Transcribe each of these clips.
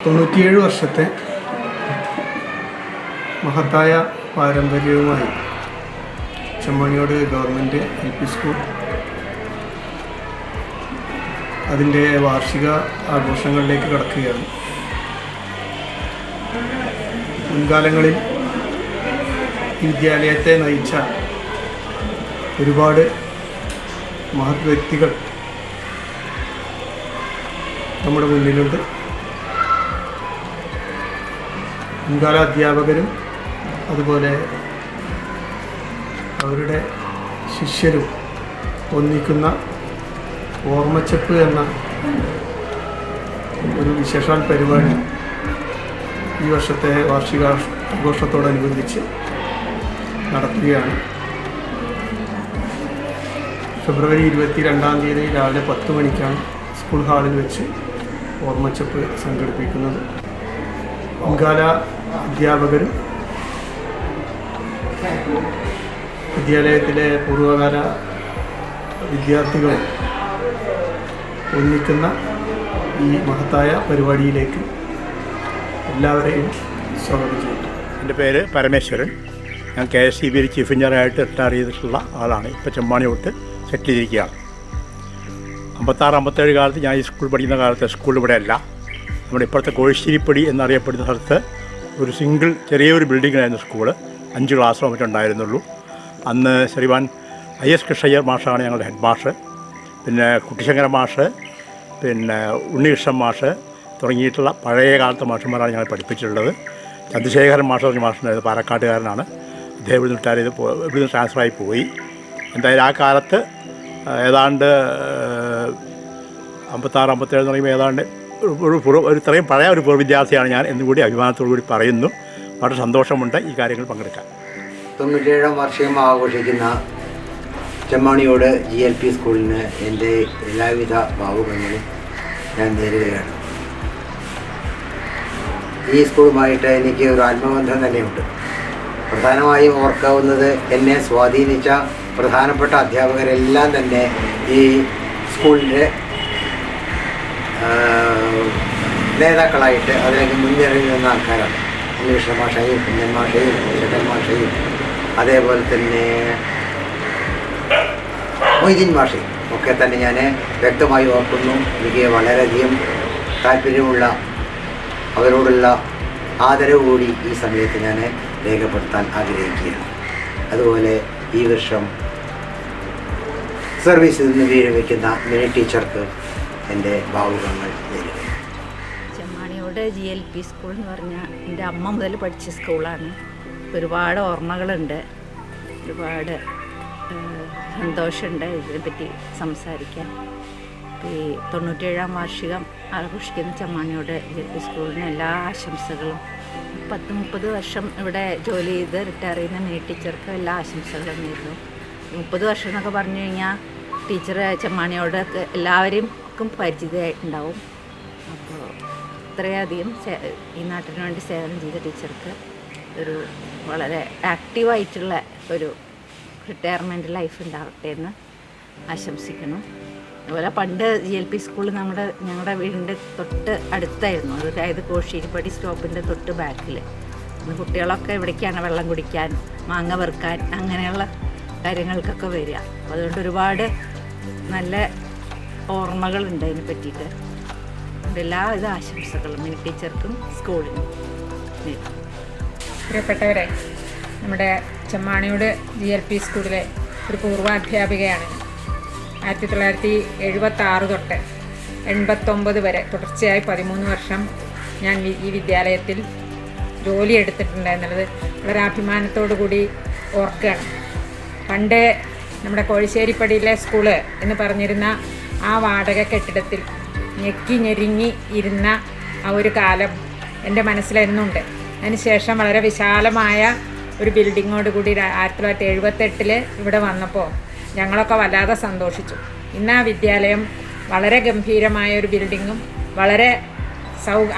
97 വർഷത്തെ മഹത്തായ പാരമ്പര്യവുമായി ചെമ്മാണിയോട് ഗവൺമെൻറ് LP സ്കൂൾ അതിൻ്റെ വാർഷിക ആഘോഷങ്ങളിലേക്ക് കടക്കുകയാണ്. മുൻകാലങ്ങളിൽ ഈ വിദ്യാലയത്തെ നയിച്ച ഒരുപാട് മഹത് വ്യക്തികൾ നമ്മുടെ മുന്നിലുണ്ട്. മുൻകാല അധ്യാപകരും അതുപോലെ അവരുടെ ശിഷ്യരും ഒന്നിക്കുന്ന ഓർമ്മച്ചെപ്പ് എന്ന ഒരു വിശേഷാൽ പരിപാടി ഈ വർഷത്തെ വാർഷികാഘോഷത്തോടനുബന്ധിച്ച് നടത്തുകയാണ്. ഫെബ്രുവരി 22-ാം തീയതി രാവിലെ 10 മണിക്കാണ് സ്കൂൾ ഹാളിൽ വെച്ച് ഓർമ്മച്ചെപ്പ് സംഘടിപ്പിക്കുന്നത്. മുൻകാല അധ്യാപകരും വിദ്യാലയത്തിലെ പൂർവ്വകാല വിദ്യാർത്ഥികളും ഒന്നിക്കുന്ന ഈ മഹത്തായ പരിപാടിയിലേക്ക് എല്ലാവരെയും സ്വാഗതം ചെയ്യുന്നു. എൻ്റെ പേര് പരമേശ്വരൻ. ഞാൻ KSEB ചീഫ് എഞ്ചിനീയറായിട്ട് റിട്ടയർ ചെയ്തിട്ടുള്ള ആളാണ്. ഇപ്പോൾ ചെമ്മാണിയോട്ട് സെറ്റിൽ ചെയ്തിരിക്കുകയാണ്. 56-57 കാലത്ത് ഞാൻ ഈ സ്കൂൾ പഠിക്കുന്ന കാലത്ത് സ്കൂൾ ഇവിടെ അല്ല. നമ്മുടെ ഇപ്പോഴത്തെ കോഴിശ്ശേരിപ്പടി എന്നറിയപ്പെടുന്ന സ്ഥലത്ത് ഒരു ചെറിയൊരു ബിൽഡിങ്ങിലായിരുന്നു സ്കൂള്. 5 ക്ലാസ്സോ മറ്റുണ്ടായിരുന്നുള്ളൂ. അന്ന് ശ്രീമാൻ IS കൃഷ്ണയ്യർ മാഷാണ് ഞങ്ങളുടെ ഹെഡ് മാഷ്. പിന്നെ കുട്ടിശങ്കരൻ മാഷ്, പിന്നെ ഉണ്ണികൃഷ്ണൻ മാഷ് തുടങ്ങിയിട്ടുള്ള പഴയ കാലത്തെ മാഷന്മാരാണ് ഞങ്ങൾ പഠിപ്പിച്ചിട്ടുള്ളത്. ചന്ദ്രശേഖരൻ മാഷ് തുടങ്ങിയ മാഷുണ്ടായത് പാലക്കാട്ടുകാരനാണ്. അദ്ദേഹം ഇവിടുന്ന് ട്രാൻസ്ഫറായി പോയി. എന്തായാലും ആ കാലത്ത് ഏതാണ്ട് 56-57 തുടങ്ങിയപ്പോൾ ഏതാണ്ട് ഒരു ഇത്രയും പഴയ ഒരു പൂർവ്വ വിദ്യാർത്ഥിയാണ് ഞാൻ എന്നുകൂടി അഭിമാനത്തോടു കൂടി പറയുന്നു. വളരെ സന്തോഷമുണ്ട് ഈ കാര്യങ്ങൾ പങ്കെടുക്കാൻ. 97-ാം വാർഷികം ആഘോഷിക്കുന്ന ചെമ്മാണിയോട് GLP സ്കൂളിന് എൻ്റെ എല്ലാവിധ ഭാവുകങ്ങളും ഞാൻ നേരുകയാണ്. ഈ സ്കൂളുമായിട്ട് എനിക്ക് ഒരു ആത്മബന്ധം തന്നെയുണ്ട്. പ്രധാനമായും ഓർക്കാവുന്നത് എന്നെ സ്വാധീനിച്ച പ്രധാനപ്പെട്ട അധ്യാപകരെല്ലാം തന്നെ ഈ സ്കൂളിൻ്റെ നേതാക്കളായിട്ട് അതിലേക്ക് മുന്നേറി നിന്ന ആൾക്കാരാണ്. ഉണ്ണികൃഷ്ണ മാഷയും കുഞ്ഞൻ മാഷയും ശങ്കരൻ മാഷയും അതേപോലെ തന്നെ മൊയ്തീൻ മാഷയും ഒക്കെ തന്നെ ഞാൻ വ്യക്തമായി ഓർക്കുന്നു. എനിക്ക് വളരെയധികം താല്പര്യമുള്ള അവരോടുള്ള ആദരവ് കൂടി ഈ സമയത്ത് ഞാൻ രേഖപ്പെടുത്താൻ ആഗ്രഹിക്കുകയാണ്. അതുപോലെ ഈ വർഷം സർവീസിൽ നിന്ന് വിരമിക്കുന്ന മിനി ടീച്ചർക്ക് എൻ്റെ ഭാവുകങ്ങൾ നേരുക. ചെമ്മാണിയോട് GLP സ്കൂൾ എന്ന് പറഞ്ഞാൽ എൻ്റെ അമ്മ മുതൽ പഠിച്ച സ്കൂളാണ്. ഒരുപാട് ഓർമ്മകളുണ്ട്, ഒരുപാട് സന്തോഷമുണ്ട് ഇതിനെപ്പറ്റി സംസാരിക്കാൻ. ഈ 97-ാം വാർഷികം ആഘോഷിക്കുന്ന ചെമ്മാണിയോട് GLP സ്കൂളിന് എല്ലാ ആശംസകളും. 10-30 വർഷം ഇവിടെ ജോലി ചെയ്ത് റിട്ടയർ ചെയ്യുന്ന മിനി ടീച്ചർക്ക് എല്ലാ ആശംസകളും നേരുന്നു. 30 വർഷം എന്നൊക്കെ പറഞ്ഞു കഴിഞ്ഞാൽ ടീച്ചർ ചെമ്മാണിയോടൊക്കെ എല്ലാവരെയും പരിചിതമായിട്ടുണ്ടാവും. അപ്പോൾ ഇത്രയധികം ഈ നാട്ടിന് വേണ്ടി സേവനം ചെയ്ത ടീച്ചർക്ക് ഒരു വളരെ ആക്റ്റീവായിട്ടുള്ള ഒരു റിട്ടയർമെൻറ്റ് ലൈഫ് ഉണ്ടാവട്ടെ എന്ന് ആശംസിക്കുന്നു. അതുപോലെ പണ്ട് GLP സ്കൂൾ ഞങ്ങളുടെ വീടിൻ്റെ തൊട്ട് അടുത്തായിരുന്നു. അതായത് കോഴിശ്ശേരിപ്പടി സ്റ്റോപ്പിൻ്റെ തൊട്ട് ബാക്കിൽ. ഇന്ന് കുട്ടികളൊക്കെ ഇവിടേക്കാണ് വെള്ളം കുടിക്കാൻ, മാങ്ങ പെറുക്കാൻ, അങ്ങനെയുള്ള കാര്യങ്ങൾക്കൊക്കെ വരിക. അപ്പോൾ അതുകൊണ്ട് ഒരുപാട് നല്ല ഓർമ്മകളുണ്ട് അതിനെ പറ്റിയിട്ട്. എല്ലാവിധ ആശംസകളും മിനി ടീച്ചർക്കും സ്കൂളിനും. പ്രിയപ്പെട്ടവരെ, നമ്മുടെ ചെമ്മാണിയോട് GLP സ്കൂളിലെ ഒരു പൂർവാധ്യാപികയാണ്. 1976 തൊട്ട് 89 വരെ തുടർച്ചയായി 13 വർഷം ഞാൻ ഈ വിദ്യാലയത്തിൽ ജോലി എടുത്തിട്ടുണ്ട് എന്നുള്ളത് വളരെ അഭിമാനത്തോടു കൂടി ഓർക്കുകയാണ്. പണ്ട് നമ്മുടെ കോഴിശ്ശേരിപ്പടിയിലെ സ്കൂള് എന്ന് പറഞ്ഞിരുന്ന ആ വാടക കെട്ടിടത്തിൽ ഞെക്കി ഞെരുങ്ങി ഇരുന്ന ആ ഒരു കാലം എൻ്റെ മനസ്സിലെന്നുണ്ട്. അതിനുശേഷം വളരെ വിശാലമായ ഒരു ബിൽഡിങ്ങോട് കൂടി 1978 ഇവിടെ വന്നപ്പോൾ ഞങ്ങളൊക്കെ വല്ലാതെ സന്തോഷിച്ചു. ഇന്ന് ആ വിദ്യാലയം വളരെ ഗംഭീരമായ ഒരു ബിൽഡിങ്ങും വളരെ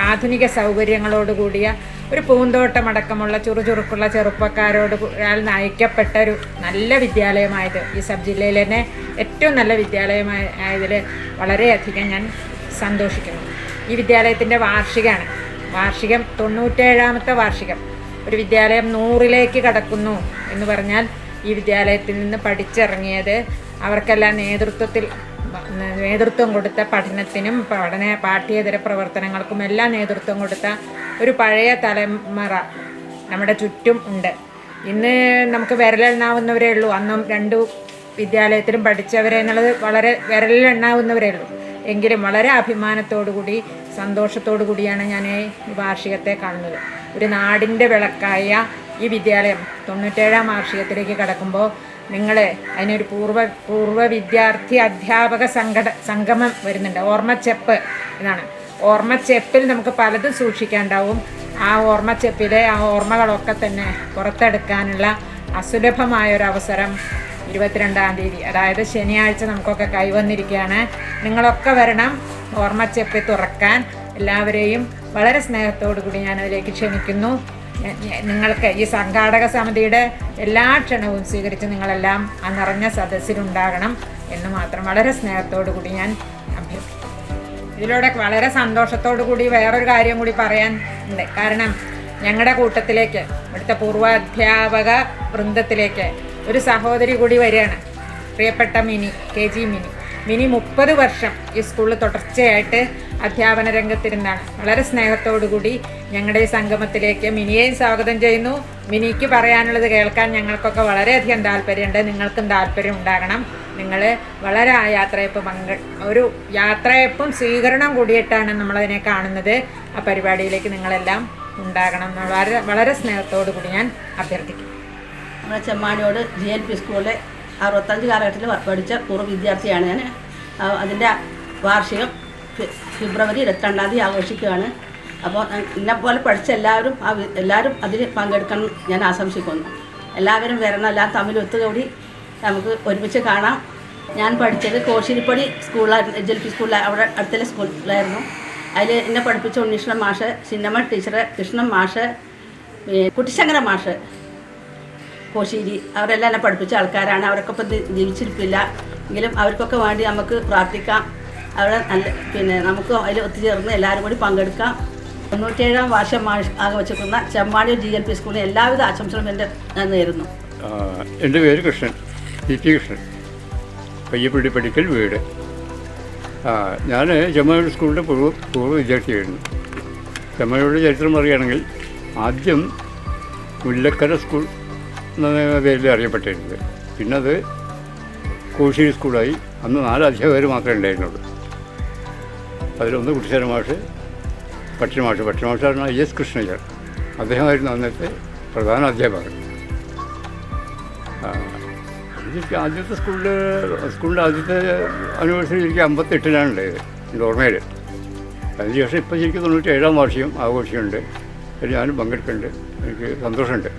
ആധുനിക സൗകര്യങ്ങളോട് കൂടിയ ഒരു പൂന്തോട്ടമടക്കമുള്ള ചുറുചുറുക്കുള്ള ചെറുപ്പക്കാരോട് നയിക്കപ്പെട്ട ഒരു നല്ല വിദ്യാലയമായത്, ഈ സബ് ജില്ലയിൽ തന്നെ ഏറ്റവും നല്ല വിദ്യാലയമായതിൽ വളരെയധികം ഞാൻ സന്തോഷിക്കുന്നു. ഈ വിദ്യാലയത്തിൻ്റെ വാർഷികമാണ്. വാർഷികം 97ാമത്തെ വാർഷികം. ഒരു വിദ്യാലയം 100ലേക്ക് കടക്കുന്നു എന്ന് പറഞ്ഞാൽ ഈ വിദ്യാലയത്തിൽ നിന്ന് പഠിച്ചിറങ്ങിയത് അവർക്കെല്ലാം നേതൃത്വം കൊടുത്ത പഠനത്തിനും പാഠ്യേതര പ്രവർത്തനങ്ങൾക്കും എല്ലാം നേതൃത്വം കൊടുത്ത ഒരു പഴയ തലമുറ നമ്മുടെ ചുറ്റും ഉണ്ട്. ഇന്ന് നമുക്ക് വിരലെണ്ണാവുന്നവരേ ഉള്ളൂ. അന്നും 2 വിദ്യാലയത്തിലും പഠിച്ചവരെ എന്നുള്ളത് വളരെ വിരലിലെണ്ണാവുന്നവരേ ഉള്ളൂ. എങ്കിലും വളരെ അഭിമാനത്തോടു കൂടി സന്തോഷത്തോടു കൂടിയാണ് ഞാൻ ഈ വാർഷികത്തെ കാണുന്നത്. ഒരു നാടിൻ്റെ വിളക്കായ ഈ വിദ്യാലയം 97ാം വാർഷികത്തിലേക്ക് കടക്കുമ്പോൾ നിങ്ങൾ അതിനൊരു പൂർവ്വ വിദ്യാർത്ഥി അധ്യാപക സംഗമം വരുന്നുണ്ട്. ഓർമ്മച്ചെപ്പ് എന്നാണ്. ഓർമ്മച്ചെപ്പിൽ നമുക്ക് പലതും സൂക്ഷിക്കാനുണ്ടാവും. ആ ഓർമ്മച്ചെപ്പിലെ ആ ഓർമ്മകളൊക്കെ തന്നെ പുറത്തെടുക്കാനുള്ള അസുലഭമായൊരവസരം 22-ാം തീയതി, അതായത് ശനിയാഴ്ച നമുക്കൊക്കെ കൈവന്നിരിക്കുകയാണ്. നിങ്ങളൊക്കെ വരണം ഓർമ്മച്ചെപ്പ് തുറക്കാൻ. എല്ലാവരെയും വളരെ സ്നേഹത്തോടു കൂടി ഞാനതിലേക്ക് ക്ഷണിക്കുന്നു. നിങ്ങൾക്ക് ഈ സംഘാടക സമിതിയുടെ എല്ലാ ക്ഷണവും സ്വീകരിച്ച് നിങ്ങളെല്ലാം ആ നിറഞ്ഞ സദസ്സിലുണ്ടാകണം എന്ന് മാത്രം വളരെ സ്നേഹത്തോടു കൂടി ഞാൻ അഭ്യർത്ഥിക്കുന്നു. ഇതിലൂടെ വളരെ സന്തോഷത്തോടു കൂടി വേറൊരു കാര്യം കൂടി പറയാൻ ഉണ്ട്. കാരണം ഞങ്ങളുടെ കൂട്ടത്തിലേക്ക്, ഇവിടുത്തെ പൂർവാധ്യാപക വൃന്ദത്തിലേക്ക് ഒരു സഹോദരി കൂടി വരികയാണ്. പ്രിയപ്പെട്ട KG മിനി 30 വർഷം ഈ സ്കൂളിൽ തുടർച്ചയായിട്ട് അധ്യാപന രംഗത്തിരുന്നാണ്. വളരെ സ്നേഹത്തോടു കൂടി ഞങ്ങളുടെ ഈ സംഗമത്തിലേക്ക് മിനിയെയും സ്വാഗതം ചെയ്യുന്നു. മിനിക്ക് പറയാനുള്ളത് കേൾക്കാൻ ഞങ്ങൾക്കൊക്കെ വളരെയധികം താല്പര്യമുണ്ട്. നിങ്ങൾക്കും താല്പര്യം ഉണ്ടാകണം. നിങ്ങൾ വളരെ ആ യാത്രയപ്പ് ഒരു യാത്രയപ്പും സ്വീകരണം കൂടിയിട്ടാണ് നമ്മളതിനെ കാണുന്നത്. ആ പരിപാടിയിലേക്ക് നിങ്ങളെല്ലാം ഉണ്ടാകണം എന്ന് വളരെ സ്നേഹത്തോടു കൂടി ഞാൻ അഭ്യർത്ഥിക്കുന്നു. നമ്മുടെ ചെമ്മാണിയോട് GLP സ്കൂളിലെ 65 കാലഘട്ടത്തിൽ പഠിച്ച പൂർവ്വ വിദ്യാർത്ഥിയാണ് ഞാൻ. അതിൻ്റെ വാർഷികം ഫെബ്രുവരി 22-ാം തീയതി ആഘോഷിക്കുകയാണ്. അപ്പോൾ എന്നെപ്പോലെ പഠിച്ച എല്ലാവരും അതിൽ പങ്കെടുക്കണം ഞാൻ ആശംസിക്കുന്നു. എല്ലാവരും വരണം, എല്ലാം തമ്മിൽ ഒത്തുകൂടി നമുക്ക് ഒരുമിച്ച് കാണാം. ഞാൻ പഠിച്ചത് കോശിരിപ്പടി സ്കൂളിലായിരുന്നു, GLP സ്കൂളിൽ, അവിടെ അടുത്തുള്ള സ്കൂളിലായിരുന്നു. അതിൽ എന്നെ പഠിപ്പിച്ച ഉണ്ണീഷ്ണൻ മാഷ്, ചിന്നമ്മ ടീച്ചർ, കൃഷ്ണൻ മാഷ്, കുട്ടിശങ്കര മാഷ്, കോശിരി, അവരെല്ലാം എന്നെ പഠിപ്പിച്ച ആൾക്കാരാണ്. അവരൊക്കെ ഇപ്പം ജീവിച്ചിരിപ്പില്ല. എങ്കിലും അവർക്കൊക്കെ വേണ്ടി നമുക്ക് പ്രാർത്ഥിക്കാം. അവിടെ നമുക്ക് അതിൽ ഒത്തുചേർന്ന് എല്ലാവരും കൂടി പങ്കെടുക്കാം. 97ാം വാർഷികം ആഘോഷിക്കുന്ന ചെമ്മാണി GLP സ്കൂളിന് എല്ലാവിധ ആശംസകളും ഞാൻ നേരുന്നു. എൻ്റെ പേര് കൃഷ്ണൻ, CP കൃഷ്ണൻ, പയ്യപ്പള്ളി പടിക്കൽ വീട്. ഞാൻ ചെമ്മാനൂർ സ്കൂളിൻ്റെ പൂർവ്വ വിദ്യാർത്ഥിയായിരുന്നു. ചെമ്മാനൂരുടെ ചരിത്രം പറയുകയാണെങ്കിൽ ആദ്യം മുല്ലക്കര സ്കൂൾ എന്ന പേരിൽ അറിയപ്പെട്ടിരുന്നത്. പിന്നെ അത് കോശിരി സ്കൂളായി. അന്ന് 4 അധ്യാപകർ മാത്രമേ ഉണ്ടായിരുന്നുള്ളൂ. അതിലൊന്ന് കുട്ടിശേര മാഷ്, പക്ഷിമാഷ് പറഞ്ഞാൽ ES കൃഷ്ണയ്യർ, അദ്ദേഹമായിരുന്നു അന്നത്തെ പ്രധാന അധ്യാപകർ. ആദ്യത്തെ സ്കൂളിൻ്റെ ആദ്യത്തെ ആനിവേഴ്സറി എനിക്ക് 58-ലാണ് ഉണ്ടായത്, എൻ്റെ ഓർമ്മയിൽ. അതിനുശേഷം ഇപ്പോൾ ശരിക്കും 97ാം വാർഷികം ആഘോഷിക്കുന്നുണ്ട്. ഞാനും പങ്കെടുക്കുന്നുണ്ട്. എനിക്ക് സന്തോഷമുണ്ട്.